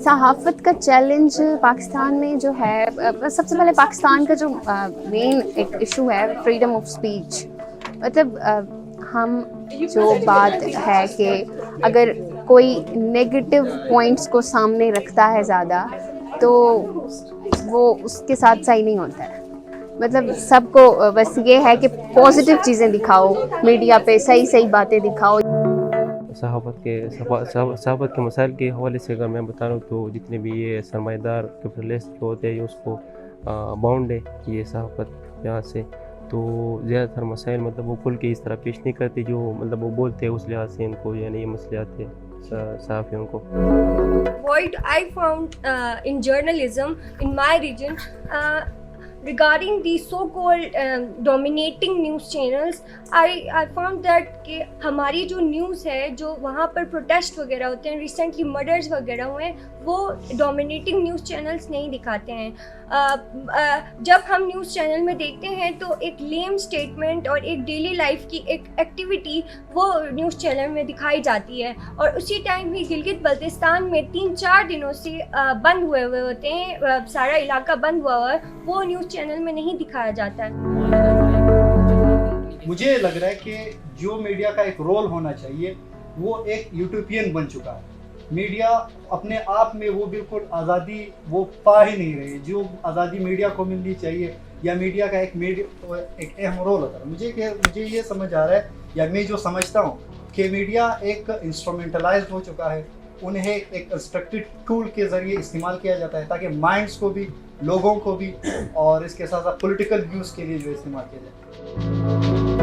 सहाफ़त का चैलेंज पाकिस्तान में जो है, सबसे पहले पाकिस्तान का जो मेन एक इशू है फ्रीडम ऑफ स्पीच। मतलब हम जो बात है कि अगर कोई नेगेटिव पॉइंट्स को सामने रखता है ज़्यादा, तो वो उसके साथ सही नहीं होता है। मतलब सबको बस ये है कि पॉजिटिव चीज़ें दिखाओ, मीडिया पे सही सही बातें दिखाओ। सहाफ़त के मसाइल के हवाले से अगर मैं बता रहा हूँ तो जितने भी ये सरमाएदार कैपिटलिस्ट जो होते हैं ये उसको बाउंड है ये सहाफ़त यहाँ से। तो ज़्यादातर मसाइल मतलब वो खुल के इस तरह पेश नहीं करते जो मतलब वो बोलते हैं, उस लिहाज से इनको यानी ये मसले आते हैं सहाफ़ियों को। What I found in journalism in my region regarding the so-called dominating news channels, I found that कि हमारी जो न्यूज़ है, जो वहाँ पर प्रोटेस्ट वगैरह होते हैं, रिसेंटली मर्डर्स वगैरह हुए हैं, वो डोमिनेटिंग न्यूज़ चैनल्स नहीं दिखाते हैं। जब हम न्यूज़ चैनल में देखते हैं तो एक लेम स्टेटमेंट और एक डेली लाइफ की एक एक्टिविटी वो न्यूज़ चैनल में दिखाई जाती है, और उसी टाइम ही गिलगित बल्तिस्तान में 3-4 दिनों से बंद हुए होते हैं, सारा इलाका बंद हुआ है, वो न्यूज़ चैनल में नहीं दिखाया जाता है। मुझे लग रहा है कि जो मीडिया का एक रोल होना चाहिए वो एक यूटोपियन बन चुका है। मीडिया अपने आप में वो बिल्कुल आज़ादी वो पा ही नहीं रही, जो आज़ादी मीडिया को मिलनी चाहिए, या मीडिया का एक अहम रोल होता है। मुझे ये समझ आ रहा है, या मैं जो समझता हूँ कि मीडिया एक इंस्ट्रूमेंटलाइज्ड हो चुका है, उन्हें एक कंस्ट्रक्टेड टूल के ज़रिए इस्तेमाल किया जाता है ताकि माइंड्स को भी, लोगों को भी, और इसके साथ साथ पॉलिटिकल व्यूज़ के लिए जो इस्तेमाल किया जाए।